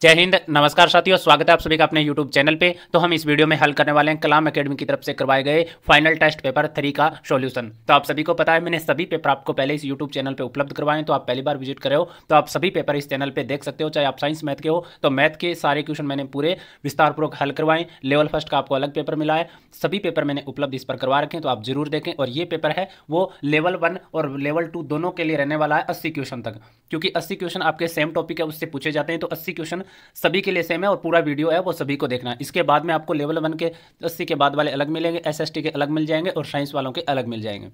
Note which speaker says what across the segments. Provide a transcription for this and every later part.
Speaker 1: जय हिंद, नमस्कार साथियों, स्वागत है आप सभी का अपने YouTube चैनल पे। तो हम इस वीडियो में हल करने वाले हैं कलाम एकेडमी की तरफ से करवाए गए फाइनल टेस्ट पेपर 3 का सॉल्यूशन। तो आप सभी को पता है मैंने सभी पेपर आपको पहले इस YouTube चैनल पे उपलब्ध करवाए हैं। तो आप पहली बार विजिट करे हो तो आप सभी पेपर इस चैनल पे देख सकते हो, चाहे आप साइंस मैथ के हो तो मैथ के सारे क्वेश्चन मैंने पूरे विस्तारपूर्वक हल करवाए। लेवल फर्स्ट का आपको अलग पेपर मिला है, सभी पेपर मैंने उपलब्ध इस पर करवा रखे हैं, तो आप जरूर देखें। और ये पेपर है वो लेवल 1 और लेवल 2 दोनों के लिए रहने वाला है 80 क्वेश्चन तक, क्योंकि 80 क्वेश्चन आपके सेम टॉपिक है उससे पूछे जाते हैं। तो 80 क्वेश्चन सभी के लिए सेम है और पूरा वीडियो है वो सभी को देखना है। इसके बाद में आपको लेवल 1 के 80 के बाद वाले अलग मिलेंगे, एसएसटी के अलग मिल जाएंगे और साइंस वालों के अलग मिल जाएंगे।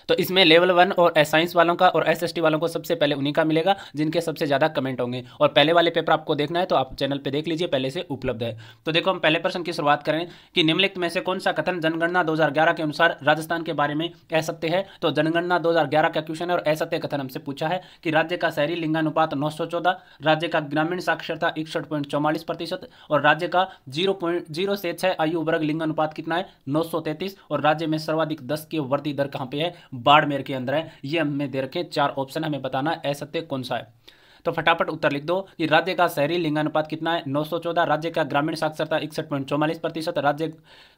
Speaker 1: तो इसमें लेवल 1 और साइंस वालों का और एसएसटी वालों को सबसे पहले उन्हीं का मिलेगा जिनके सबसे ज़्यादा कमेंट होंगे। और पहले वाले पेपर आपको देखना है तो आप चैनल पे देख लीजिए, पहले से उपलब्ध है। तो देखो हम पहले प्रश्न की शुरुआत करें कि निम्नलिखित में से कौन सा कथन जनगणना 2011 के अनुसार राजस्थान के बारे में असत्य है। तो जनगणना 2011 का क्वेश्चन है और असत्य कथन हमसे पूछा है कि राज्य का शहरी लिंगानुपात 914, राज्य का ग्रामीण साक्षरता 61.44% और राज्य का 0.0 से 6 आयु वर्ग लिंगानुपात कितना है 933। और राज्य में सर्वाधिक 10 की वृद्धि दर कहाँ पे है, बाड़मेर के अंदर है। ये हमें दे रखे 4 ऑप्शन, हमें बताना है असत्य कौन सा है। तो फटाफट उत्तर लिख दो कि राज्य का शहरी लिंगानुपात कितना है 914, राज्य का ग्रामीण साक्षरता 61.44%, राज्य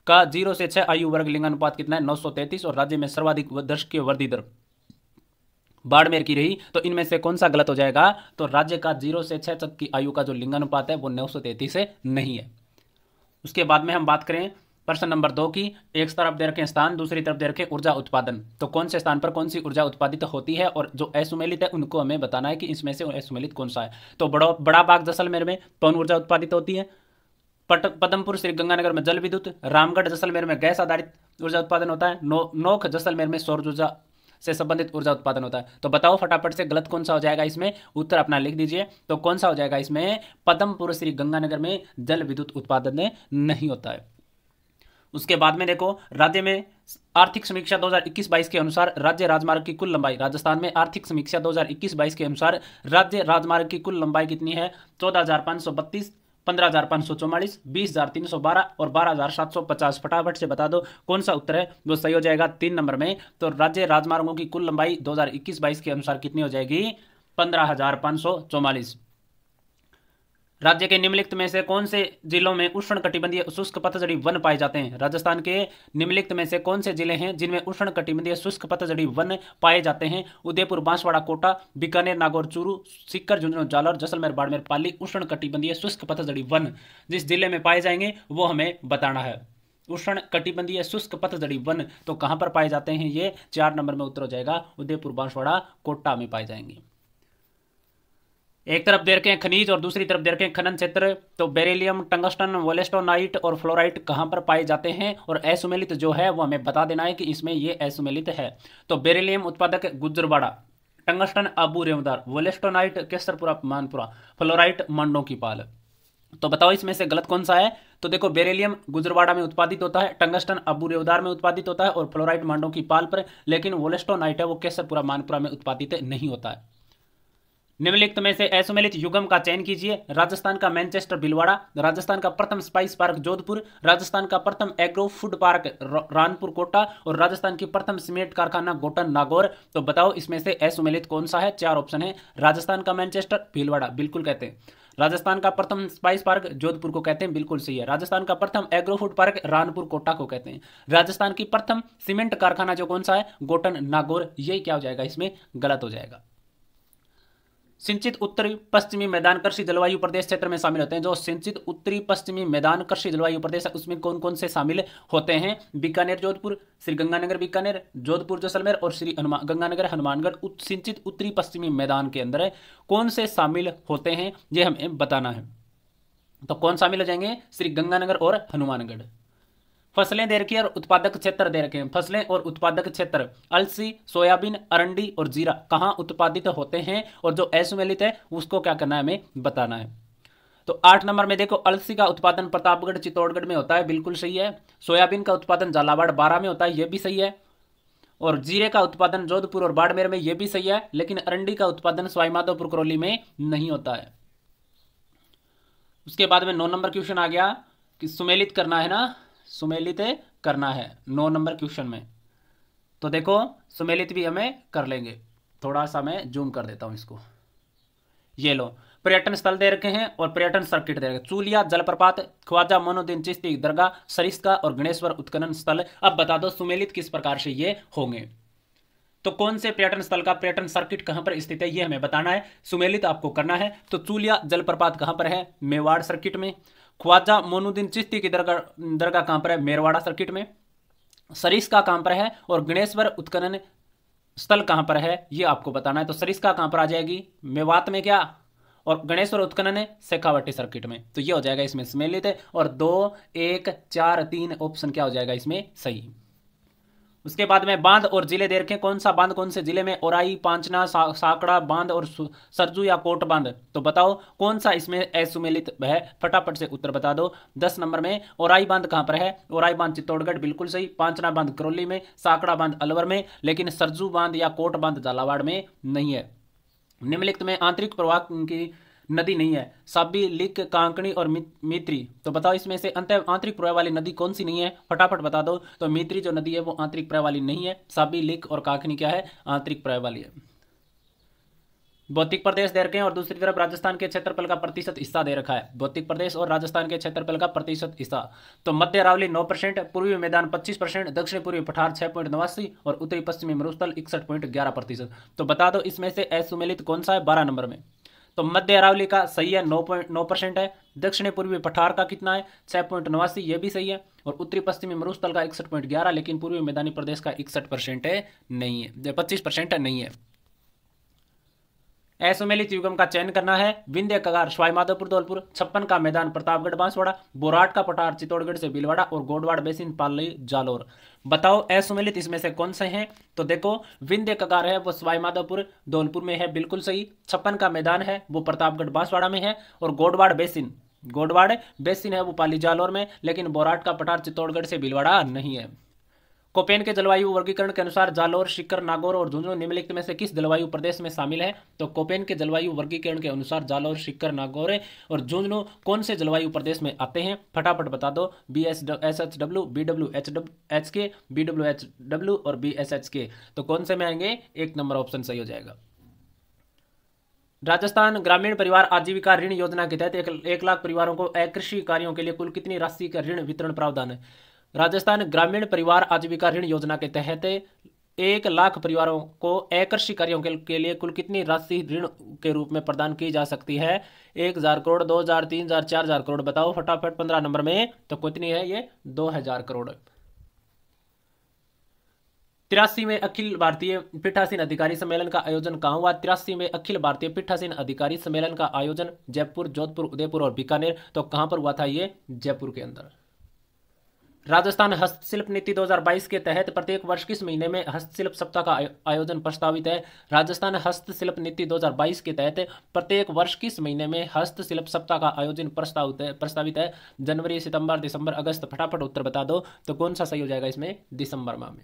Speaker 1: का 0 से 6 आयु वर्ग लिंगानुपात कितना है 933 और राज्य में सर्वाधिक 10 की वृद्धि दर बाड़मेर की रही। तो इनमें से कौन सा गलत हो जाएगा, तो राज्य का 0 से 6 तक की आयु का जो लिंगानुपात है वो 933 से नहीं है। उसके बाद में हम बात करें प्रश्न नंबर 2 की, एक तरफ दे रखे स्थान, दूसरी तरफ दे रखे ऊर्जा उत्पादन। तो कौन से स्थान पर कौन सी ऊर्जा उत्पादित होती है और जो असुमेलित है उनको हमें बताना है कि इसमें से असुमेलित कौन सा है। तो बड़ा बाग जैसलमेर में पवन ऊर्जा उत्पादित होती है, पदमपुर श्री गंगानगर में जल विद्युत, रामगढ़ जैसलमेर में गैस आधारित ऊर्जा उत्पादन होता है, नोख जैसलमेर में सौर ऊर्जा से संबंधित ऊर्जा उत्पादन होता है। तो बताओ फटाफट से गलत कौन सा हो जाएगा, इसमें उत्तर अपना लिख दीजिए। तो कौन सा हो जाएगा, इसमें पदमपुर श्री गंगानगर में जल विद्युत उत्पादन नहीं होता है। उसके बाद में देखो राज्य में आर्थिक समीक्षा 2021-22 के अनुसार राज्य राजमार्ग की कुल लंबाई, राजस्थान में आर्थिक समीक्षा 2021-22 के अनुसार राज्य राजमार्ग की कुल लंबाई कितनी है 14,532, 15,544, 20,312 और 12,750। फटाफट से बता दो कौन सा उत्तर है वो सही हो जाएगा 3 नंबर में। तो राज्य राजमार्गों की कुल लंबाई 2021-22 के अनुसार कितनी हो जाएगी 15,544। राज्य के निम्नलिखित में से कौन से जिलों में उष्ण कटिबंधीय शुष्क पतझड़ी वन पाए जाते हैं। राजस्थान के निम्नलिखित में से कौन से जिले हैं जिनमें उष्ण कटिबंधीय शुष्क पतझड़ी वन पाए जाते हैं। उदयपुर, बांसवाड़ा, कोटा, बीकानेर, नागौर, चूरू, सीकर, झुंझुनू, जालौर, जैसलमेर, बाड़मेर, पाली। उष्ण कटिबंधीय शुष्क पतझड़ी वन जिस जिले में पाए जाएंगे वो हमें बताना है। उष्ण कटिबंधीय शुष्क पतझड़ी वन तो कहां पर पाए जाते हैं, ये 4 नंबर में उत्तर हो जाएगा, उदयपुर, बांसवाड़ा, कोटा में पाए जाएंगे। एक तरफ दे रखे हैं खनिज और दूसरी तरफ दे रखे हैं खनन क्षेत्र। तो बेरिलियम, टंगस्टन, वोलेस्टोनाइट और फ्लोराइट कहां पर पाए जाते हैं और असुमेलित जो है वो हमें बता देना है कि इसमें ये असुमेलित है। तो बेरिलियम उत्पादक Gujarwada, tungsten Abu Rewdar, wollastonite Kesarpura Manpura, fluorite Mando की पाल। तो बताओ इसमें से गलत कौन सा है। तो देखो बेरिलियम गुजरवाड़ा में उत्पादित होता है, टंगस्टन अबू रेवदार में उत्पादित होता है और फ्लोराइट मांडों की पाल पर, लेकिन वोलेस्टोनाइट है वो केसरपुरा मानपुरा में उत्पादित नहीं होता है। निम्नलिखित में से असुमेलित युग्म का चयन कीजिए। राजस्थान का मैनचेस्टर भिलवाड़ा, राजस्थान का प्रथम स्पाइस पार्क जोधपुर, राजस्थान का प्रथम agro food park Ranpur Kota और राजस्थान की प्रथम सीमेंट कारखाना गोटन नागौर। तो बताओ इसमें से असुमेलित कौन सा है। 4 ऑप्शन है। राजस्थान का मैनचेस्टर भिलवाड़ा बिल्कुल कहते हैं, राजस्थान का प्रथम स्पाइस पार्क जोधपुर को कहते हैं, बिल्कुल सही है। राजस्थान का प्रथम agro food park Ranpur Kota को कहते हैं। राजस्थान की प्रथम सीमेंट कारखाना जो कौन सा है गोटन नागौर, ये क्या हो जाएगा, इसमें गलत हो जाएगा। सिंचित उत्तरी पश्चिमी मैदान कृषि जलवायु प्रदेश क्षेत्र में शामिल होते हैं। जो सिंचित उत्तरी पश्चिमी मैदान कृषि जलवायु प्रदेश है उसमें कौन कौन से शामिल होते हैं, बीकानेर जोधपुर, श्री गंगानगर बीकानेर, जोधपुर जैसलमेर और श्री गंगानगर हनुमानगढ़। सिंचित उत्तरी पश्चिमी मैदान के अंदर कौन से शामिल होते हैं ये हमें बताना है। तो कौन शामिल हो जाएंगे, श्री गंगानगर और हनुमानगढ़। फसलें दे रखी है और उत्पादक क्षेत्र दे रखे हैं। फसलें और उत्पादक क्षेत्र अलसी, सोयाबीन, अरंडी और जीरा कहाँ उत्पादित होते हैं और जो असुमेलित है उसको क्या करना है, हमें बताना है। तो 8 नंबर में देखो अलसी का उत्पादन प्रतापगढ़ चित्तौड़गढ़ में होता है, बिल्कुल सही है। सोयाबीन का उत्पादन झालावाड़ 12 में होता है, यह भी सही है। और जीरे का उत्पादन जोधपुर और बाड़मेर में, यह भी सही है। लेकिन अरंडी का उत्पादन सवाईमाधोपुर करौली में नहीं होता है। उसके बाद में 9 नंबर क्वेश्चन आ गया कि सुमेलित करना है ना, सुमेलित करना है 9 नंबर क्वेश्चन में। तो देखो सुमेलित भी हमें कर लेंगे, थोड़ा सा मैं जूम कर देता हूं इसको। ये लो, पर्यटन स्थल दे रखे हैं और पर्यटन सर्किट दे रखे हैं। चूलिया जलप्रपात, ख्वाजा मोइनुद्दीन चिश्ती दरगाह, सरिस्का और गणेश्वर उत्खनन स्थल। अब बता दो सुमेलित किस प्रकार से ये होंगे। तो कौन से पर्यटन स्थल का पर्यटन सर्किट कहां पर स्थित है ये हमें बताना है, सुमेलित आपको करना है। तो चूलिया जलप्रपात कहां पर है, मेवाड़ सर्किट में। ख्वाजा मोइनुद्दीन चिश्ती की दरगाह कहां पर है, मेरवाड़ा सर्किट में। सरिस्का कहां पर है और गणेश्वर उत्खनन स्थल कहां पर है ये आपको बताना है। तो सरिस्का कहां पर आ जाएगी, मेवात में क्या, और गणेश्वर उत्खनन है शेखावाटी सर्किट में। तो ये हो जाएगा इसमें सम्मिलित है, और 2, 1, 4, 3 ऑप्शन क्या हो जाएगा इसमें सही। उसके बाद में बांध और जिले दे रखे, कौन सा बांध कौन से जिले में, ओराई, पांचना, साकड़ा बांध और सरजू या कोट बांध। तो बताओ कौन सा इसमें असुमेलित है, फटाफट से उत्तर बता दो। 10 नंबर में ओराई बांध कहां पर है, ओराई बांध चित्तौड़गढ़, बिल्कुल सही। पांचना बांध करौली में, साकड़ा बांध अलवर में, लेकिन सरजू बांध या कोट बांध झालावाड़ में नहीं है। निम्नलिखित में आंतरिक प्रवाह की नदी नहीं है, साबी, लिक, कांकणी और मित्री। तो बताओ इसमें से आंतरिक प्रवाह वाली नदी कौन सी नहीं है, फटाफट बता दो। तो मित्री जो नदी है वो आंतरिक प्रवाह वाली नहीं है, साबी, लिक और कांकणी क्या है, आंतरिक प्रवाह वाली है। भौतिक प्रदेश दे रखे हैं और दूसरी तरफ राजस्थान के क्षेत्रफल का प्रतिशत हिस्सा दे रखा है। भौतिक प्रदेश और राजस्थान के क्षेत्रफल का प्रतिशत हिस्सा। तो मध्य अरावली 9%, पूर्वी मैदान 25%, दक्षिण पूर्वी पठार 6.89 और उत्तरी पश्चिमी मरुस्थल 61.11%। तो बता दो इसमें से असुमेलित कौन सा है 12 नंबर में। तो मध्य अरावली का सही है 9% है, दक्षिण पूर्वी पठार का कितना है 6.89, ये भी सही है, और उत्तरी पश्चिमी मरुस्थल का 61.11, लेकिन पूर्वी मैदानी प्रदेश का 61% है नहीं है, 25% नहीं है। असुमेलित युगम का चयन करना है। विंध्य कगार सवाईमाधोपुर धौलपुर, छप्पन का मैदान प्रतापगढ़ बांसवाड़ा, बोराट का पठार चित्तौड़गढ़ से भीलवाड़ा और गोडवाड़ बेसिन पाली जालोर। बताओ असुमेलित इसमें से कौन से हैं। तो देखो विंध्य कगार है वो सवाईमाधोपुर धौलपुर में है, बिल्कुल सही। छप्पन का मैदान है वो प्रतापगढ़ बांसवाड़ा में है, और गोडवाड़ बेसिन है वो पाली जालोर में, लेकिन बोराट का पठार चित्तौड़गढ़ से भीलवाड़ा नहीं है। कोपेन के जलवायु वर्गीकरण के अनुसार जालोर, सीकर, नागौर और झुंझुनू निम्नलिखित में से किस जलवायु प्रदेश में शामिल है। तो कोपेन के जलवायु वर्गीकरण के अनुसार जालोर, सीकर, नागौर और झुंझुनू कौन से जलवायु प्रदेश में आते हैं, फटाफट बता दो। BSHW, BWHK, BWHW और BSHK। तो कौन से में आएंगे, 1 नंबर ऑप्शन सही हो जाएगा। राजस्थान ग्रामीण परिवार आजीविका ऋण योजना के तहत 1 लाख परिवारों को अकृषि कार्यों के लिए कुल कितनी राशि का ऋण वितरण प्रावधान है। राजस्थान ग्रामीण परिवार आजीविका ऋण योजना के तहत 1 लाख परिवारों को अकृषि कार्यों के लिए कुल कितनी राशि ऋण के रूप में प्रदान की जा सकती है। 1000 करोड़, 2000, 3000, 4000 करोड़। बताओ फटाफट 15 नंबर में। तो कितनी है ये, 2000 करोड़। 83वें अखिल भारतीय पीठासीन अधिकारी सम्मेलन का आयोजन कहाँ हुआ। 83वें अखिल भारतीय पीठासीन अधिकारी सम्मेलन का आयोजन जयपुर, जोधपुर, उदयपुर और बीकानेर। तो कहां पर हुआ था ये, जयपुर के अंदर। राजस्थान हस्तशिल्प नीति 2022 के तहत प्रत्येक वर्ष किस महीने में हस्तशिल्प सप्ताह का आयोजन प्रस्तावित है। राजस्थान हस्तशिल्प नीति 2022 के तहत प्रत्येक वर्ष किस महीने में हस्तशिल्प सप्ताह का आयोजन प्रस्तावित है। जनवरी, सितंबर, दिसंबर, अगस्त। फटाफट उत्तर बता दो। तो कौन सा सही हो जाएगा इसमें, दिसंबर माह में।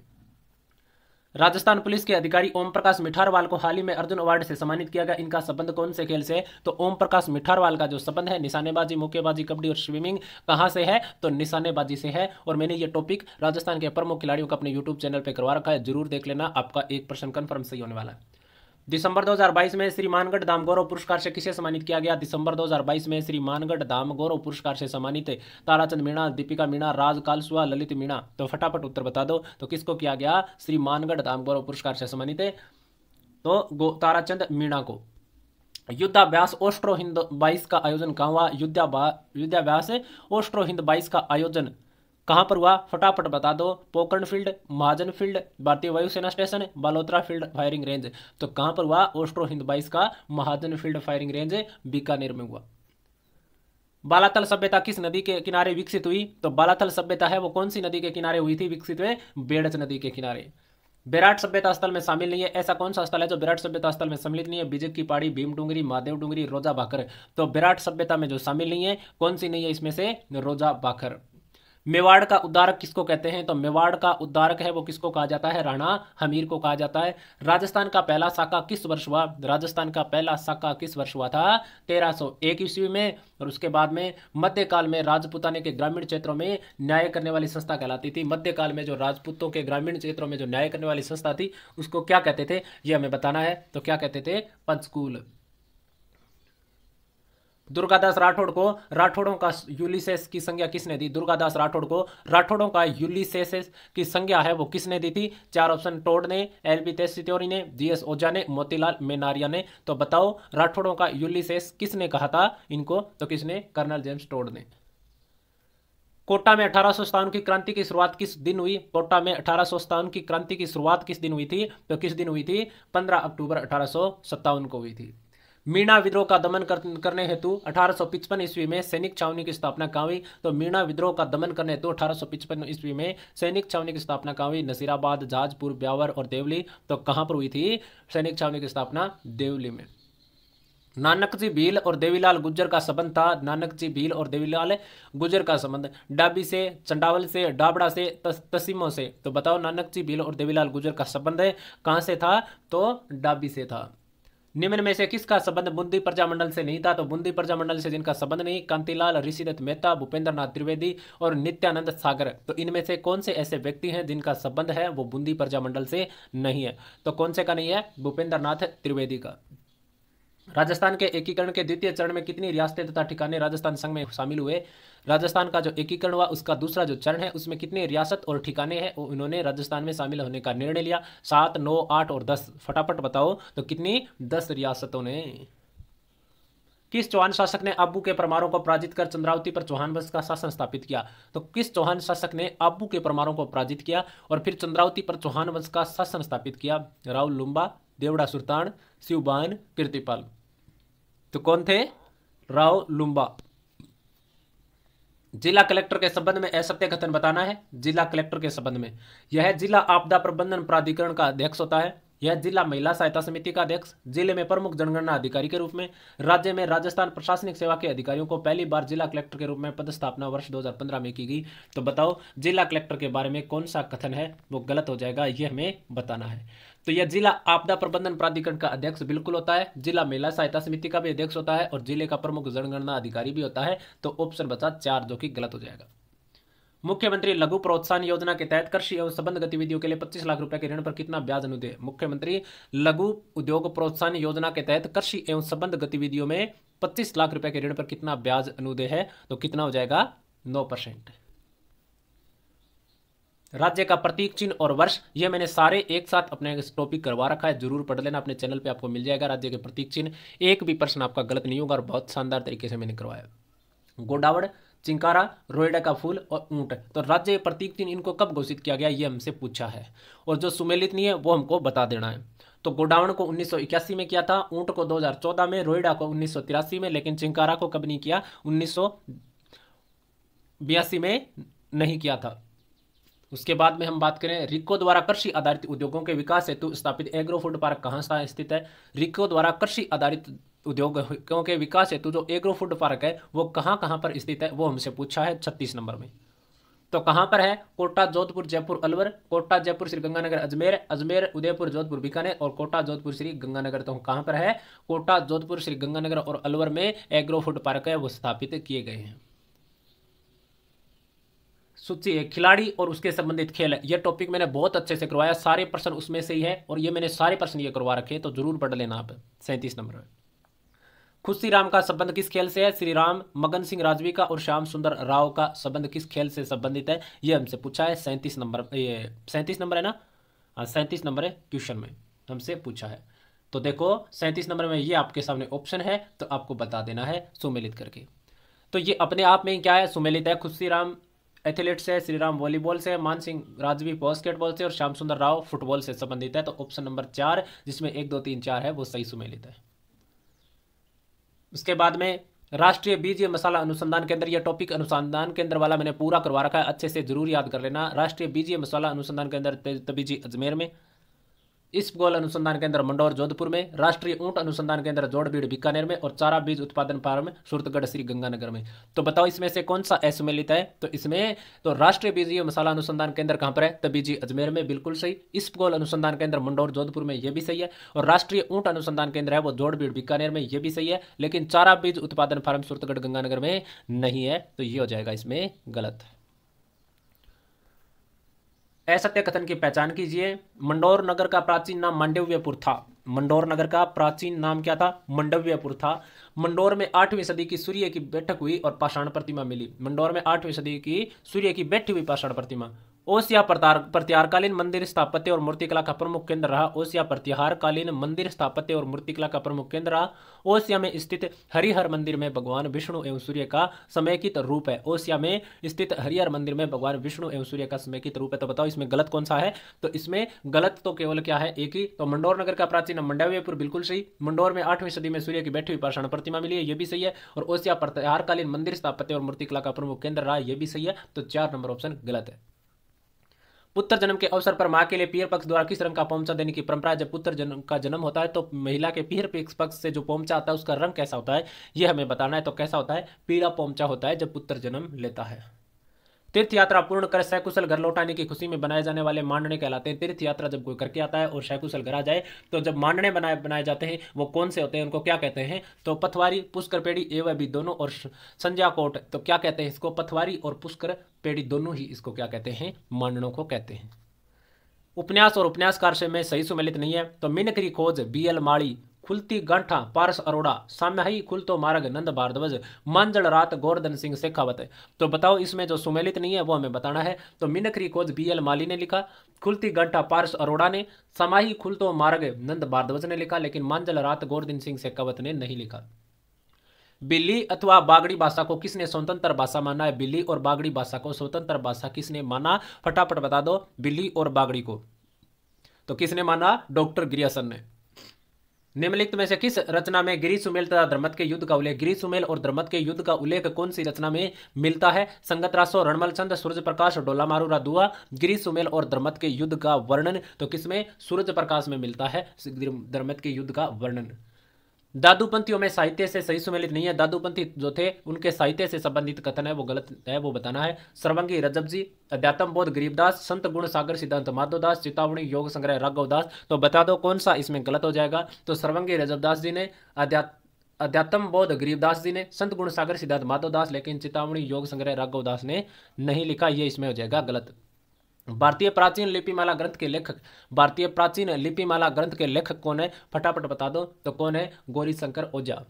Speaker 1: राजस्थान पुलिस के अधिकारी ओम प्रकाश मिठारवाल को हाल ही में अर्जुन अवार्ड से सम्मानित किया गया। इनका संबंध कौन से खेल से है। तो ओम प्रकाश मिठारवाल का जो संबंध है निशानेबाजी, मुक्केबाजी, कबड्डी और स्विमिंग कहां से है। तो निशानेबाजी से है। और मैंने ये टॉपिक राजस्थान के प्रमुख खिलाड़ियों का अपने यूट्यूब चैनल पर करवा रखा है, जरूर देख लेना, आपका 1% कन्फर्म सही होने वाला है। दिसंबर 2022 में श्री मानगढ़ धाम गौरव पुरस्कार से किसे सम्मानित किया गया। दिसंबर 2022 में श्री मानगढ़ धाम गौरव पुरस्कार से सम्मानित ताराचंद मीणा, दीपिका मीणा, राज कालसुआ, ललित मीणा। तो फटाफट उत्तर बता दो। तो किसको किया गया, श्री मानगढ़ धाम गौरव पुरस्कार से सम्मानित तो ताराचंद मीणा को। युद्धाभ्यास ओस्ट्रो हिंद 22 का आयोजन कहाँ हुआ। युद्धाभ्यास ओस्ट्रो हिंद 22 का आयोजन कहां पर हुआ, फटाफट बता दो। पोकरण फील्ड, महाजन फील्ड, भारतीय वायुसेना station, Balotra field firing range. तो कहां पर हुआ, ओस्ट्रो हिंद 22 का महाजन फील्ड फायरिंग रेंज बीकानेर में हुआ। बालातल सभ्यता किस नदी के किनारे विकसित हुई। तो बालातल सभ्यता है वो कौन सी नदी के किनारे हुई थी विकसित हुए, बेड़च नदी के किनारे। विराट सभ्यता स्थल में शामिल नहीं है। ऐसा कौन सा स्थल है जो विराट सभ्यता स्थल में सम्मिलित नहीं है। बिजक की पहाड़ी, भीम डूंगरी, महादेव डूंगरी, रोजा भाखर। तो विराट सभ्यता में जो शामिल नहीं है, कौन सी नहीं है इसमें से, रोजा भाखर। मेवाड़ का उद्धारक किसको कहते हैं। तो मेवाड़ का उद्धारक है वो किसको कहा जाता है, राणा हमीर को कहा जाता है। राजस्थान का पहला साका किस वर्ष हुआ। राजस्थान का पहला साका किस वर्ष हुआ था, 1301 ईस्वी में। और उसके बाद में मध्यकाल में राजपूताने के ग्रामीण क्षेत्रों में न्याय करने वाली संस्था कहलाती थी। मध्यकाल में जो राजपूतों के ग्रामीण क्षेत्रों में जो न्याय करने वाली संस्था थी उसको क्या कहते थे, ये हमें बताना है। तो क्या कहते थे, पंचकूल। दुर्गादास राठौड़ को राठौड़ों का यूलिसेस की संज्ञा किसने दी? दुर्गादास राठौड़ को राठौड़ों का यूलिसेस की संज्ञा है वो किसने दी थी? चार ऑप्शन टोड ने, एलबी तेस्तियोरी ने, जीएस ओझा ने, मोतीलाल मेनारिया ने। तो बताओ राठौड़ों का यूलिसेस किसने कहा था इनको? तो किसने? कर्नल जेम्स टोड ने। कोटा में 1857 की क्रांति की शुरुआत किस दिन हुई? कोटा में 1857 की क्रांति की शुरुआत किस दिन हुई थी? तो किस दिन हुई थी? 15 अक्टूबर 1857 को हुई थी। मीणा विद्रोह का दमन करने हेतु 1855 ईस्वी में सैनिक छावनी की स्थापना कहाँ हुई? तो मीणा विद्रोह का दमन करने हेतु 1855 ईस्वी में सैनिक छावनी की स्थापना कहाँ हुई? नसीराबाद, जहाजपुर, ब्यावर और देवली। तो कहाँ पर हुई थी सैनिक छावनी की स्थापना? देवली में। नानक जी भील और देवीलाल गुज्जर का संबंध था। नानक जी भील और देवीलाल गुज्जर का संबंध डाबी से, चंडावल से, डाबड़ा से, तसीमों से। तो बताओ नानक जी भील और देवीलाल गुज्जर का संबंध कहां से था? तो डाबी से था। निम्न में से किसका संबंध बूंदी प्रजामंडल से नहीं था? तो बूंदी प्रजामंडल से जिनका संबंध नहीं, कांतिलाल, ऋषिदत्त मेहता, भूपेंद्र नाथ त्रिवेदी और नित्यानंद सागर। तो इनमें से कौन से ऐसे व्यक्ति हैं जिनका संबंध है वो बूंदी प्रजामंडल से नहीं है? तो कौन से का नहीं है? भूपेंद्र नाथ त्रिवेदी का। राजस्थान के एकीकरण के द्वितीय चरण में कितनी रियासतें तथा ठिकाने राजस्थान संघ में शामिल हुए? राजस्थान का जो एकीकरण हुआ उसका दूसरा जो चरण है उसमें कितने रियासत और ठिकाने हैं वो इन्होंने राजस्थान में शामिल होने का निर्णय लिया? 7, 9, 8 और 10। फटाफट बताओ। तो कितनी? 10 रियासतों ने। किस चौहान शासक ने आबू के परमारों को पराजित कर चंद्रावती पर चौहान वंश का शासन स्थापित किया? तो किस चौहान शासक ने आबू के परमारों को पराजित किया और फिर चंद्रावती पर चौहान वंश का शासन स्थापित किया? राव लुम्बा, देवड़ा सुल्तान, शिवबान, कीर्तिपाल। तो कौन थे? राव लुम्बा। जिला कलेक्टर के संबंध में असत्य कथन बताना है। जिला कलेक्टर के संबंध में यह जिला आपदा प्रबंधन प्राधिकरण का अध्यक्ष होता है। यह जिला महिला सहायता समिति का अध्यक्ष, जिले में प्रमुख जनगणना अधिकारी के रूप में, राज्य में राजस्थान प्रशासनिक सेवा के अधिकारियों को पहली बार जिला कलेक्टर के रूप में पदस्थापना वर्ष 2015 में की गई। तो बताओ जिला कलेक्टर के बारे में कौन सा कथन है वो गलत हो जाएगा, ये हमें बताना है। तो यह जिला आपदा प्रबंधन प्राधिकरण का अध्यक्ष बिल्कुल होता है, जिला महिला सहायता समिति का भी अध्यक्ष होता है और जिले का प्रमुख जनगणना अधिकारी भी होता है। तो ऑप्शन बचा 4 जो कि गलत हो जाएगा। मुख्यमंत्री लघु प्रोत्साहन योजना के तहत कृषि एवं संबद्ध गतिविधियों के लिए 25 लाख रुपए के ऋण पर कितना ब्याज अनुदेय? मुख्यमंत्री लघु उद्योग प्रोत्साहन योजना के तहत कृषि एवं संबद्ध गतिविधियों में 25 लाख रुपए के ऋण पर कितना ब्याज अनुदेय है? तो कितना हो जाएगा? 9%। राज्य का प्रतीक चिन्ह और वर्ष, ये मैंने सारे एक साथ अपने टॉपिक करवा रखा है, जरूर पढ़ लेना, अपने चैनल पे आपको मिल जाएगा राज्य के प्रतीक चिन्ह। एक भी प्रश्न आपका गलत नहीं होगा और बहुत शानदार तरीके से मैंने करवाया। गोडावड़, चिंकारा, रोएडा का फूल और ऊंट। तो राज्य प्रतीक चिन्ह इनको कब घोषित किया गया ये हमसे पूछा है, और जो सुमेलित नहीं है वो हमको बता देना है। तो गोडावण को 1981 में किया था, ऊंट को 2014 में, रोएडा को 1983 में, लेकिन चिंकारा को कब नहीं किया? 1982 में नहीं किया था। उसके बाद में हम बात करें रिको द्वारा कृषि आधारित उद्योगों के विकास हेतु स्थापित एग्रो फूड पार्क कहाँ स्थित है? रिको द्वारा कृषि आधारित उद्योगों के विकास हेतु जो एग्रो फूड पार्क है वो कहाँ कहाँ पर स्थित है वो हमसे पूछा है 36 नंबर में। तो कहाँ पर है? कोटा, जोधपुर, जयपुर, अलवर। कोटा, जयपुर, श्री गंगानगर, अजमेर। अजमेर, उदयपुर, जोधपुर, बीकानेर और कोटा, जोधपुर, श्री गंगानगर। तो कहाँ पर है? कोटा, जोधपुर, श्री गंगानगर और अलवर में एग्रो फूड पार्क है वो स्थापित किए गए हैं। सूची है खिलाड़ी और उसके संबंधित खेल है, ये टॉपिक मैंने बहुत अच्छे से करवाया, सारे प्रश्न उसमें से ही है और ये मैंने सारे प्रश्न ये करवा रखे, तो जरूर पढ़ लेना आप। 37 नंबर में खुशी राम का संबंध किस खेल से है? श्री राम, मगन सिंह राजवी का और श्याम सुंदर राव का संबंध किस खेल से संबंधित है? ये हमसे पूछा है 37 नंबर। ये 37 नंबर है ना? हाँ 37 नंबर है, क्वेश्चन में हमसे पूछा है। तो देखो 37 नंबर में ये आपके सामने ऑप्शन है, तो आपको बता देना है सुमेलित करके। तो ये अपने आप में क्या है? सुमेलित है। खुशी राम एथलीट से, श्री राम वॉलीबॉल से, मान सिंह राजवी बास्केटबॉल से और श्याम सुंदर राव फुटबॉल से संबंधित है। तो ऑप्शन नंबर 4 जिसमें 1, 2, 3, 4 है वो सही सुमेलित है। उसके बाद में राष्ट्रीय बीज मसाला अनुसंधान केंद्र, यह टॉपिक अनुसंधान केंद्र वाला मैंने पूरा करवा रखा है, अच्छे से जरूर याद कर लेना। राष्ट्रीय बीज मसाला अनुसंधान केंद्र तबीजी अजमेर में, इस्पगोल अनुसंधान केंद्र मंडौर जोधपुर में, राष्ट्रीय ऊंट अनुसंधान केंद्र जोड़बीड़ बीकानेर में और चारा बीज उत्पादन फार्म सुरतगढ़ श्री गंगानगर में। तो बताओ इसमें से कौन सा असुमेलित है? तो इसमें तो राष्ट्रीय बीज मसाला अनुसंधान केंद्र कहां पर है? तबीजी अजमेर में, बिल्कुल सही। इस्पगोल अनुसंधान केंद्र मंडौर जोधपुर में, यह भी सही है। और राष्ट्रीय ऊंट अनुसंधान केंद्र है वो जोड़बीड़ बीकानेर में, यह भी सही है। लेकिन चारा बीज उत्पादन फार्म सुरतगढ़ गंगानगर में नहीं है, तो ये हो जाएगा इसमें गलत। असत्य कथन की पहचान कीजिए। मंडौर नगर का प्राचीन नाम मांडव्यपुर था। मंडोर नगर का प्राचीन नाम क्या था? मंडव्यपुर था। मंडोर में 8वीं सदी की सूर्य की बैठक हुई और पाषाण प्रतिमा मिली। मंडोर में 8वीं सदी की सूर्य की बैठी हुई पाषाण प्रतिमा। ओसिया प्रत्याहारकालीन मंदिर स्थापत्य और मूर्तिकला का प्रमुख केंद्र रहा। ओसिया प्रत्याहारकालीन मंदिर स्थापत्य और मूर्तिकला का प्रमुख केंद्र रहा। ओसिया में स्थित हरिहर मंदिर में भगवान विष्णु एवं सूर्य का समेकित रूप है। ओसिया में स्थित हरिहर मंदिर में भगवान विष्णु एवं सूर्य का समेकित रूप है। तो बताओ इसमें गलत कौन सा है? तो इसमें गलत तो केवल क्या है? एक ही। तो मंडोर नगर का प्राचीन मंडव्यपुर बिल्कुल सही। मंडोर में 8वीं सदी में सूर्य की बैठी हुई पाषाण प्रतिमा मिली है, ये भी सही है। और ओसिया प्रत्याहारकालीन मंदिर स्थापत्य और मूर्तिकला का प्रमुख केंद्र रहा, ये भी सही है। तो 4 नंबर ऑप्शन गलत है। पुत्र जन्म के अवसर पर मां के लिए पीहर पक्ष द्वारा किस रंग का पोमचा देने की परंपरा है? जब पुत्र जन्म का जन्म होता है तो महिला के पीहर पक्ष से जो पोमचा आता है उसका रंग कैसा होता है, यह हमें बताना है। तो कैसा होता है? पीला पोमचा होता है जब पुत्र जन्म लेता है। तीर्थ यात्रा पूर्ण कर सकुशल घर लौटाने की खुशी में बनाए जाने वाले मांडने कहलाते हैं। तीर्थ यात्रा जब कोई करके आता है और सकुशल घर आ जाए तो जब मांडने बनाए जाते हैं वो कौन से होते हैं, उनको क्या कहते हैं? तो पथवारी, पुष्कर पेड़ी एवं भी दोनों और संध्या कोट। तो क्या कहते हैं इसको? पथवारी और पुष्कर पेड़ी दोनों ही इसको क्या कहते हैं? मांडनों को कहते हैं। उपन्यास और उपन्यासकार से में सही सुमेलित नहीं है। तो मिनकरी खोज BL माड़ी, खुलती गांठा पारस अरोड़ा, साम्याही खुलतो मार्ग नंद भारद्वाज, मांजल रात गोवर्धन सिंह शेखावत। तो बताओ इसमें जो सुमेलित नहीं है वो हमें बताना है। तो मिनकरी खोज BL माली ने लिखा, खुलती गांठा पारस अरोड़ा ने, समाही खुलतो मार्ग नंद भारद्वाज ने लिखा, लेकिन मांजल रात गोवर्धन सिंह शेखावत ने नहीं लिखा। बिल्ली अथवा बागड़ी भाषा को किसने स्वतंत्र भाषा माना है? बिल्ली और बागड़ी भाषा को स्वतंत्र भाषा किसने माना? फटाफट बता दो। बिल्ली और बागड़ी को तो किसने माना? डॉक्टर ग्रियर्सन ने। निम्नलिखित में से किस रचना में गिरी सुमेल तथा धर्मत के युद्ध का उल्लेख? गिरी सुमेल और धर्मत के युद्ध का उल्लेख कौन सी रचना में मिलता है? संगत रासो, रणमल छंद, सूरज प्रकाश, डोला मारू दुआ। गिरी सुमेल और धर्मत के युद्ध का वर्णन तो किसमें? सूरज प्रकाश में मिलता है धर्मत के युद्ध का वर्णन। दादूपंथियों में साहित्य से सही सुमेलित नहीं है। दादूपंथी जो थे उनके साहित्य से संबंधित कथन है वो गलत है, वो बताना है। सर्वंगी रजब जी, अध्यात्म बोध गरीबदास, संत गुण सागर सिद्धांत माधवदास, चेतावनी योग संग्रह राघवदास। तो बता दो कौन सा इसमें गलत हो जाएगा? तो सर्वंगी रजबदास जी ने, अध्यात्म बोध गरीबदास जी ने, संत गुण सागर सिद्धांत माधवदास, लेकिन चेतावनी योग संग्रह राघवदास ने नहीं लिखा, ये इसमें हो जाएगा गलत। भारतीय प्राचीन लिपिमाला ग्रंथ के लेखक, भारतीय प्राचीन लिपिमाला ग्रंथ के लेखक कौन है? फटाफट बता दो। तो कौन है? गौरी शंकर ओझा।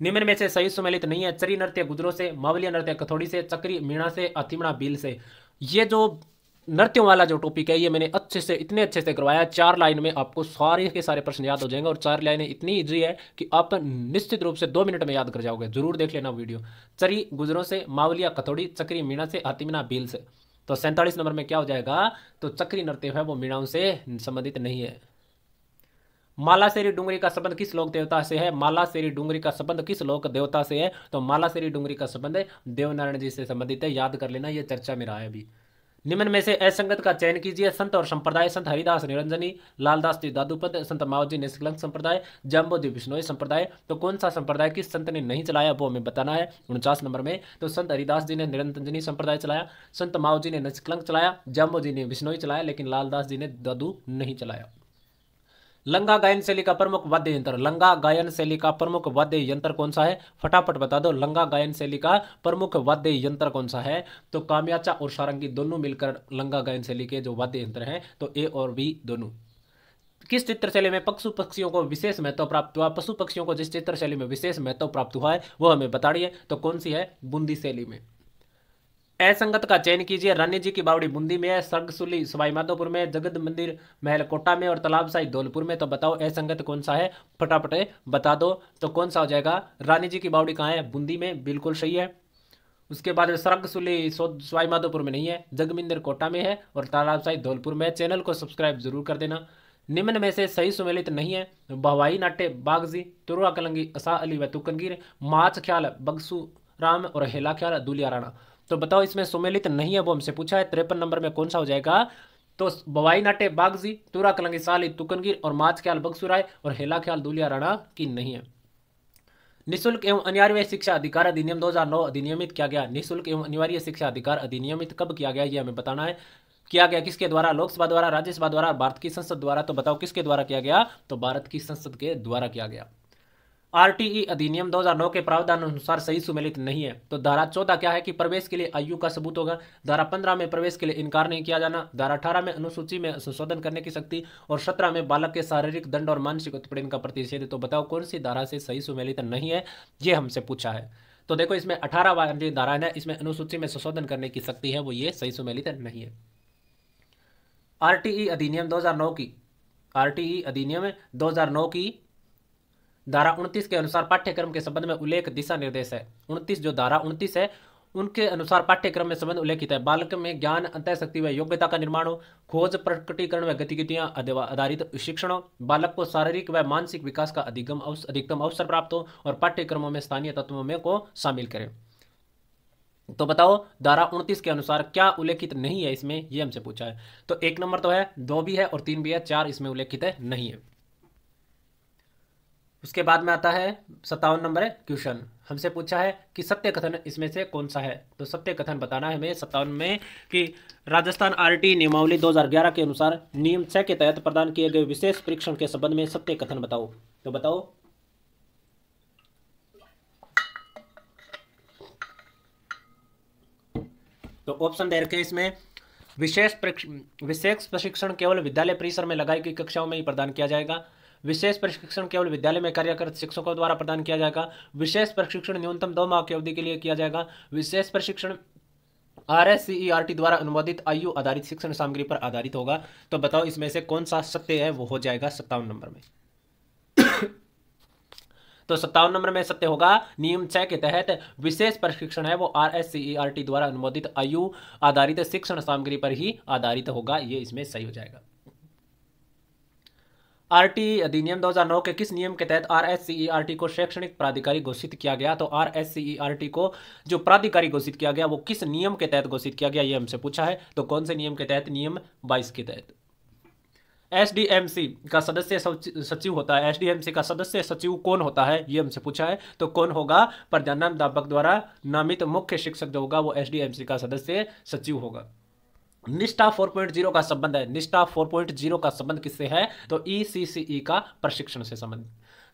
Speaker 1: निम्न में से सही सुमेलित नहीं है। चरी नृत्य गुजरों से, मावलिया नृत्य कथौड़ी से, चक्री मीणा से, अतिमणा बील से। ये जो नृत्यों वाला जो टॉपिक है ये मैंने अच्छे से, इतने अच्छे से करवाया, 4 लाइन में आपको सारे के सारे प्रश्न याद हो जाएंगे। और 4 लाइनें इतनी ईजी है कि आप निश्चित रूप से 2 मिनट में याद कर जाओगे। जरूर देख लेना वीडियो। चरी गुजरों से, मावलिया कथौड़ी, चक्री मीणा से, अतिमणा बील से। तो 47 नंबर में क्या हो जाएगा? तो चक्री नृत्य है वो मीणाओं से संबंधित नहीं है। मालासेरी डुंगरी का संबंध किस लोक देवता से है? मालासेरी डुंगरी का संबंध किस लोक देवता से है? तो मालासेरी डुंगरी का संबंध देवनारायण जी से संबंधित है, याद कर लेना, ये चर्चा में रहा है अभी। निम्न में से असंगत का चयन कीजिए। संत और संप्रदाय, संत हरिदास निरंजनी, लालदास जी दादूपंथ, संत मावजी निष्कलंक संप्रदाय, जम्बो जी बिश्नोई संप्रदाय। तो कौन सा संप्रदाय किस संत ने नहीं चलाया वो हमें बताना है 49 नंबर में। तो संत हरिदास जी ने निरंजनी संप्रदाय चलाया, संत मावजी ने निष्कलंक चलाया, जम्बो जी ने बिश्नोई चलाया, लेकिन लालदास जी ने दादू नहीं चलाया। लंगा गायन शैली का प्रमुख वाद्य यंत्र, लंगा गायन शैली का प्रमुख वाद्य यंत्र कौन सा है? फटाफट बता दो। लंगा गायन शैली का प्रमुख वाद्य यंत्र कौन सा है? तो काम्याचा और सारंगी दोनों मिलकर लंगा गायन शैली के जो वाद्य यंत्र हैं, तो A और B दोनों। किस चित्रशैली में पशु पक्षियों को विशेष महत्व प्राप्त हुआ? पशु पक्षियों को जिस चित्रशैली में विशेष महत्व प्राप्त हुआ है वो हमें बताइए। तो कौन सी है? बूंदी शैली में। असंगत का चयन कीजिए। रानी जी की बावड़ी बूंदी में है, सर्गसुली सवाई माधोपुर में, जगत मंदिर महल कोटा में और तालाब साई धौलपुर में। तो बताओ असंगत कौन सा है? फटाफट बता दो। तो कौन सा हो जाएगा? रानी जी की बावड़ी कहाँ है? बूंदी में, बिल्कुल सही है। उसके बाद सर्गसुली सवाई माधोपुर में नहीं है, जगमिंदर कोटा में है और तालाब साई धौलपुर में। चैनल को सब्सक्राइब जरूर कर देना। निम्न में से सही सुमेलित नहीं है। भवाई नाट्य बागजी, तुरुआ कलंगी, असा अली व तुकनगीर, माच ख्याल बगसू राम और हेला ख्याल दुलिया राणा। तो बताओ इसमें सुमेलित नहीं है वो हमसे पूछा है। 53 नंबर में कौन सा हो जाएगा? तो भवाई नाट्य बागजी, तुरा कलंगी साली तुकनगीर और माच ख्याल बगसुराय और हेला ख्याल दुलिया राणा की नहीं है। निःशुल्क एवं अनिवार्य शिक्षा अधिकार अधिनियम 2009 अधिनियमित किया गया। निःशुल्क एवं अनिवार्य शिक्षा अधिकार अधिनियमित कब किया गया ये हमें बताना है। किया गया किसके द्वारा? लोकसभा द्वारा, राज्यसभा द्वारा, भारत की संसद द्वारा। तो बताओ किसके द्वारा किया गया? तो भारत की संसद के द्वारा किया गया। आरटीई अधिनियम 2009 के प्रावधान अनुसार सही सुमेलित नहीं है। तो धारा 14 क्या है कि प्रवेश के लिए आयु का सबूत होगा। धारा 15 में प्रवेश के लिए इनकार नहीं किया जाना। धारा 18 में अनुसूची में संशोधन करने की शक्ति, और 17 में बालक के शारीरिक दंड और मानसिक उत्पीड़न का प्रतिषेध। तो बताओ कौन सी धारा से सही सुमेलित नहीं है, ये हमसे पूछा है। तो देखो इसमें 18 वाली धारा है, इसमें अनुसूची में संशोधन करने की शक्ति है, वो ये सही सुमेलित नहीं है। आरटीई अधिनियम 2009 की धारा 29 के अनुसार पाठ्यक्रम के संबंध में उल्लेख दिशा निर्देश है। 29 जो धारा 29 है उनके अनुसार पाठ्यक्रम में संबंध उल्लेखित है। बालक में ज्ञान, अंतःशक्ति व योग्यता का निर्माण हो, खोज, प्रकटीकरण व गतिविधियां आधारित शिक्षण हो, बालक को शारीरिक व मानसिक विकास का अधिकतम अवसर प्राप्त हो, और पाठ्यक्रमों में स्थानीय तत्वों में को शामिल करें। तो बताओ धारा 29 के अनुसार क्या उल्लेखित नहीं है इसमें, ये हमसे पूछा है। तो 1 नंबर तो है, 2 भी है और 3 भी है, 4 इसमें उल्लेखित है नहीं है। उसके बाद में आता है 57 नंबर है क्वेश्चन। हमसे पूछा है कि सत्य कथन इसमें से कौन सा है। तो सत्य कथन बताना है हमें 57 में कि राजस्थान आरटी नियमावली 2011 के अनुसार नियम 6 के तहत प्रदान किए गए विशेष परीक्षण के संबंध में सत्य कथन बताओ। तो बताओ तो ऑप्शन दे रखे इसमें, विशेष प्रशिक्षण केवल विद्यालय परिसर में लगाई गई कक्षाओं में ही प्रदान किया जाएगा। विशेष प्रशिक्षण केवल विद्यालय में कार्यरत शिक्षकों द्वारा प्रदान किया जाएगा। विशेष प्रशिक्षण न्यूनतम 2 माह की अवधि के लिए किया जाएगा। विशेष प्रशिक्षण RSCERT द्वारा अनुमोदित आयु आधारित शिक्षण सामग्री पर आधारित होगा। तो बताओ इसमें से कौन सा सत्य है, वो हो जाएगा 57 नंबर में। तो 57 नंबर में सत्य होगा नियम 6 के तहत विशेष प्रशिक्षण है वो RSCERT द्वारा अनुमोदित आयु आधारित शिक्षण सामग्री पर ही आधारित होगा, ये इसमें सही हो जाएगा। आरटीई अधिनियम 2009 के किस नियम के तहत RSCERT को शैक्षणिक प्राधिकारी घोषित किया गया। तो RSCERT को जो प्राधिकारी घोषित किया गया वो किस नियम के तहत घोषित किया गया, ये हमसे पूछा है। तो कौन से नियम के तहत, नियम 22 के तहत। SDMC का सदस्य सचिव होता है। SDMC का सदस्य सचिव कौन होता है, ये हमसे पूछा है। तो कौन होगा, प्रधानाध्यापक द्वारा नामित मुख्य शिक्षक जो होगा वो SDMC का सदस्य सचिव होगा। निष्ठा 4.0 का संबंध है। निष्ठा 4.0 का संबंध किससे है, तो ECCE का प्रशिक्षण से संबंध।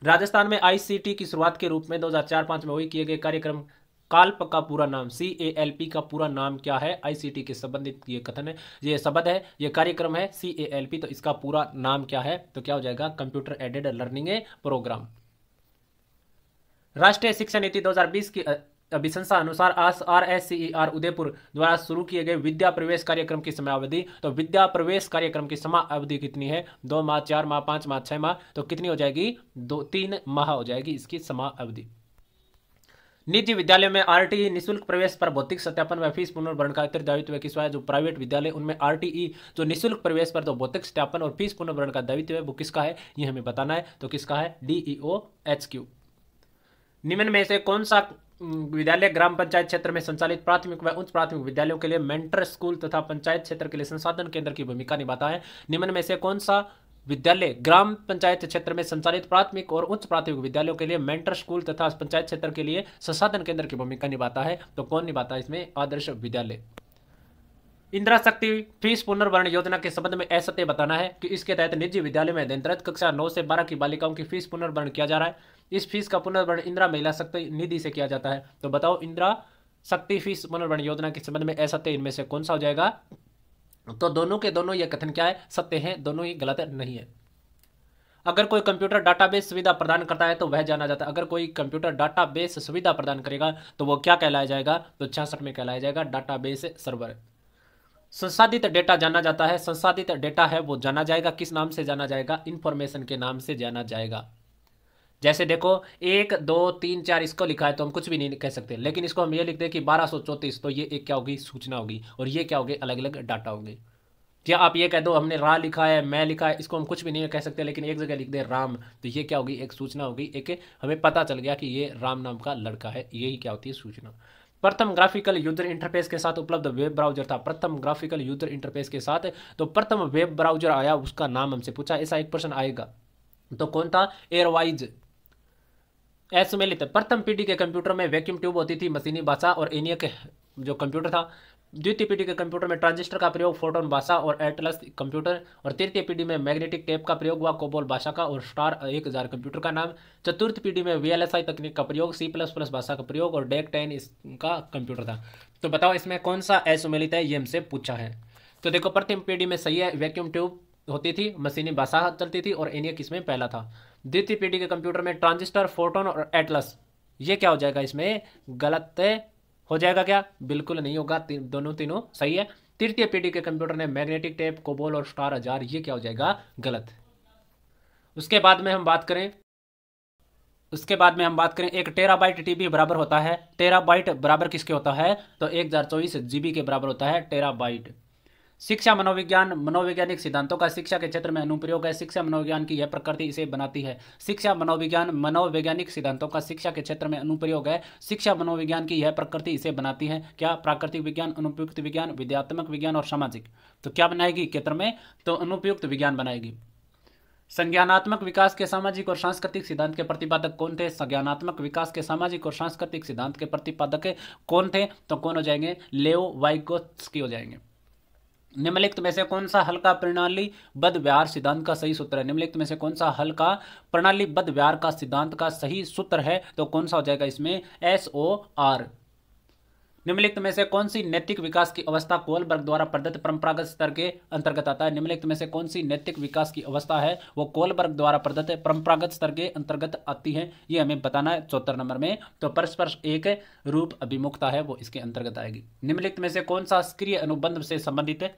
Speaker 1: राजस्थान में ICT की शुरुआत के रूप में 2004-05 में वही किए गए कार्यक्रम काल्प का पूरा नाम, CALP का पूरा नाम क्या है, ICT के संबंधित ये कथन है, ये शब्द है, ये कार्यक्रम है CALP। तो इसका पूरा नाम क्या है, तो क्या हो जाएगा, कंप्यूटर एडेड लर्निंग प्रोग्राम। राष्ट्रीय शिक्षा नीति 2020 की अभिशंसा अनुसार RSCER उदयपुर द्वारा शुरू किए गए विद्या प्रवेश कार्यक्रम की समयावधि। तो विद्या प्रवेश कार्यक्रम की समयावधि कितनी है, 2 माह, 4 माह, 5 माह, 6 माह। तो कितनी हो जाएगी, 3 माह हो जाएगी इसकी समयावधि। निजी विद्यालयों में RTE निःशुल्क प्रवेश पर भौतिक सत्यापन व फीस पुनर्भरण का उत्तरदायित्व किसका है। जो प्राइवेट विद्यालय उनमें RTE जो निःशुल्क प्रवेश पर तो भौतिक सत्यापन और फीस पुनर्भरण का दायित्व है वो किसका है, ये हमें बताना है। तो किसका है, DEOHQ। निम्न में से कौन सा विद्यालय ग्राम पंचायत क्षेत्र में संचालित प्राथमिक व उच्च प्राथमिक विद्यालयों के लिए मेंटर स्कूल तथा पंचायत क्षेत्र के लिए संसाधन केंद्र की भूमिका निभाता है। निम्न में से कौन सा विद्यालय ग्राम पंचायत क्षेत्र में संचालित प्राथमिक और उच्च प्राथमिक विद्यालयों के लिए मेंटर स्कूल तथा पंचायत क्षेत्र के लिए संसाधन केंद्र की भूमिका निभाता है। तो कौन निभाता है इसमें, आदर्श विद्यालय। इंदिरा शक्ति फीस पुनर्भरण योजना के संबंध में असत्य बताना है कि इसके तहत निजी विद्यालय में अध्ययनरत कक्षा 9 से 12 की बालिकाओं की फीस पुनर्भरण किया जा रहा है। इस फीस का पुनर्भरण इंदिरा महिला शक्ति निधि से किया जाता है। तो बताओ इंदिरा शक्ति फीस पुनर्भरण योजना के संबंध में असत्य इनमें से कौन सा हो जाएगा। तो दोनों के दोनों ये कथन क्या है, सत्य है, दोनों ही गलत नहीं है। अगर कोई कंप्यूटर डाटाबेस सुविधा प्रदान करता है तो वह जाना जाता है। अगर कोई कंप्यूटर डाटाबेस सुविधा प्रदान करेगा तो वो क्या कहलाया जाएगा, तो 66 में कहलाया जाएगा डाटाबेस सर्वर। संसाधित डेटा जाना जाता है, संसाधित डेटा है वो जाना जाएगा, किस नाम से जाना जाएगा, इंफॉर्मेशन के नाम से जाना जाएगा। जैसे देखो 1 2 3 4 इसको लिखा है तो हम कुछ भी नहीं कह सकते, लेकिन इसको हम ये लिखते हैं कि 1234 तो ये एक क्या होगी, सूचना होगी, और ये क्या होगी, अलग अलग डाटा होंगे। क्या आप ये कह दो हमने रा लिखा है, मैं लिखा है, इसको हम कुछ भी नहीं कह सकते, लेकिन एक जगह लिख दे राम तो ये क्या होगी, एक सूचना होगी, एक हमें पता चल गया कि ये राम नाम का लड़का है, यही क्या होती है, सूचना। प्रथम ग्राफिकल यूजर इंटरफेस के साथ उपलब्ध वेब ब्राउजर था, प्रथम ग्राफिकल यूजर इंटरफेस के साथ तो प्रथम वेब ब्राउजर आया उसका नाम हमसे पूछा, ऐसा एक प्रश्न आएगा। तो कौन था, एयरवाइज। असुमेलित प्रथम पीढ़ी के कंप्यूटर में वैक्यूम ट्यूब होती थी, मशीनी भाषा और एनियक जो कंप्यूटर था द्वितीय पीढ़ी के कंप्यूटर में ट्रांजिस्टर का प्रयोग फोटोन भाषा और एटलस कंप्यूटर, और तृतीय पीढ़ी में मैग्नेटिक टेप का प्रयोग हुआ कोबोल भाषा का और स्टार 1000 कंप्यूटर का नाम। चतुर्थ पीढ़ी में VLSI तकनीक का प्रयोग, C++ भाषा का प्रयोग और डेक 10 इसका कंप्यूटर था। तो बताओ इसमें कौन सा असुमेलित है, ये हमसे पूछा है। तो देखो प्रथम पीढ़ी में सही है, वैक्यूम ट्यूब होती थी, मशीनी भाषा चलती थी और एनियक इसमें पहला था। द्वितीय पीढ़ी के कंप्यूटर में ट्रांजिस्टर, फोटोन और एटलस, ये क्या हो जाएगा, इसमें गलत हो जाएगा क्या, बिल्कुल नहीं होगा, दोनों तीनों सही है। तृतीय पीढ़ी के कंप्यूटर में मैग्नेटिक टेप, कोबोल और स्टार 1000, ये क्या हो जाएगा, गलत। उसके बाद में हम बात करें एक टेराबाइट टीबी बराबर होता है, टेराबाइट बराबर किसके होता है, तो 1024 GB के बराबर होता है टेराबाइट। शिक्षा मनोविज्ञान मनोवैज्ञानिक सिद्धांतों का शिक्षा के क्षेत्र में अनुप्रयोग है। शिक्षा मनोविज्ञान की यह प्रकृति इसे बनाती है। शिक्षा मनोविज्ञान मनोवैज्ञानिक सिद्धांतों का शिक्षा के क्षेत्र में अनुप्रयोग है। शिक्षा मनोविज्ञान की यह प्रकृति इसे बनाती है। क्या, प्राकृतिक विज्ञान, अनुपयुक्त विज्ञान, विद्यात्मक विज्ञान और सामाजिक। तो क्या बनाएगी क्षेत्र में, तो अनुपयुक्त विज्ञान बनाएगी। संज्ञानात्मक विकास के सामाजिक और सांस्कृतिक सिद्धांत के प्रतिपादक कौन थे, संज्ञानात्मक विकास के सामाजिक और सांस्कृतिक सिद्धांत के प्रतिपादक कौन थे, तो कौन हो जाएंगे, लेओ वाइगोत्स्की हो जाएंगे। निम्नलिखित में से कौन सा हल्का प्रणालीबद्ध व्यवहार सिद्धांत का सही सूत्र है, निम्नलिखित में से कौन सा हल्का प्रणालीबद्ध व्यवहार का सिद्धांत का सही सूत्र है, तो कौन सा हो जाएगा इसमें, SOR। निम्नलिखित में से कौन सी नैतिक विकास की अवस्था कोलबर्ग द्वारा प्रदत्त परंपरागत स्तर के अंतर्गत आता है, निम्नलिखित में से कौन सी नैतिक विकास की अवस्था है, वो कोलबर्ग द्वारा प्रदत्त परंपरागत स्तर के अंतर्गत आती है, ये हमें बताना है 74 नंबर में। तो परस्पर एक रूप अभिमुखता है, वो इसके अंतर्गत आएगी। निम्नलिखित में से कौन सा सक्रिय अनुबंध से संबंधित है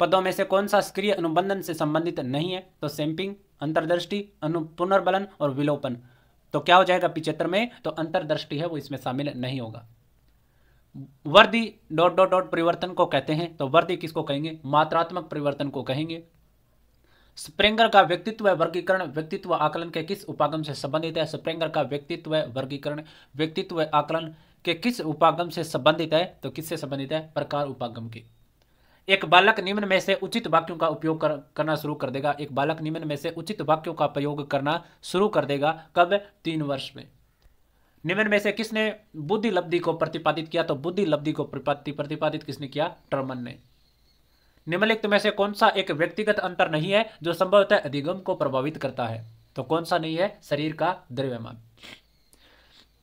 Speaker 1: पदों में से कौन सा सक्रिय अनुबंधन से संबंधित नहीं है, तो सैंपिंग, अंतर्दृष्टि, पुनर्बलन और विलोपन। तो क्या हो जाएगा 75 में, तो अंतर्दृष्टि है वो इसमें शामिल नहीं होगा। वर्दी ... परिवर्तन को कहते हैं, तो वर्दी किसको कहेंगे, मात्रात्मक परिवर्तन को कहेंगे। स्प्रेंगर का व्यक्तित्व वर्गीकरण व्यक्तित्व आकलन के किस उपागम से संबंधित है, स्प्रेंगर का व्यक्तित्व वर्गीकरण व्यक्तित्व आकलन के किस उपागम से संबंधित है, तो किससे संबंधित है, प्रकार उपागम के। एक बालक निम्न में से उचित वाक्यों का उपयोग करना शुरू कर देगा, एक बालक निम्न में से उचित वाक्यों का प्रयोग करना शुरू कर देगा, कब, 3 वर्ष में। निम्न में से किसने बुद्धि लब्धि को प्रतिपादित किया, तो बुद्धि लब्धि को प्रतिपादित किसने किया, टर्मन ने। निम्नलिखित में से कौन सा एक व्यक्तिगत अंतर नहीं है जो संभवतः अधिगम को प्रभावित करता है, तो कौन सा नहीं है, शरीर का द्रव्यमान।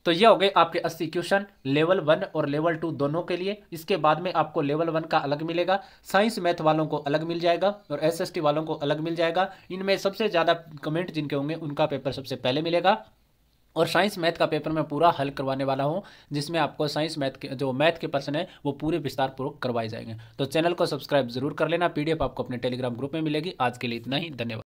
Speaker 1: तो ये हो गए आपके 80 क्वेश्चन लेवल 1 और लेवल 2 दोनों के लिए। इसके बाद में आपको लेवल 1 का अलग मिलेगा, साइंस मैथ वालों को अलग मिल जाएगा और SST वालों को अलग मिल जाएगा। इनमें सबसे ज़्यादा कमेंट जिनके होंगे उनका पेपर सबसे पहले मिलेगा। और साइंस मैथ का पेपर मैं पूरा हल करवाने वाला हूं, जिसमें आपको साइंस मैथ के जो मैथ के पर्सन है वो पूरे विस्तार पूर्वक करवाए जाएंगे। तो चैनल को सब्सक्राइब जरूर कर लेना। PDF आपको अपने टेलीग्राम ग्रुप में मिलेगी। आज के लिए इतना ही, धन्यवाद।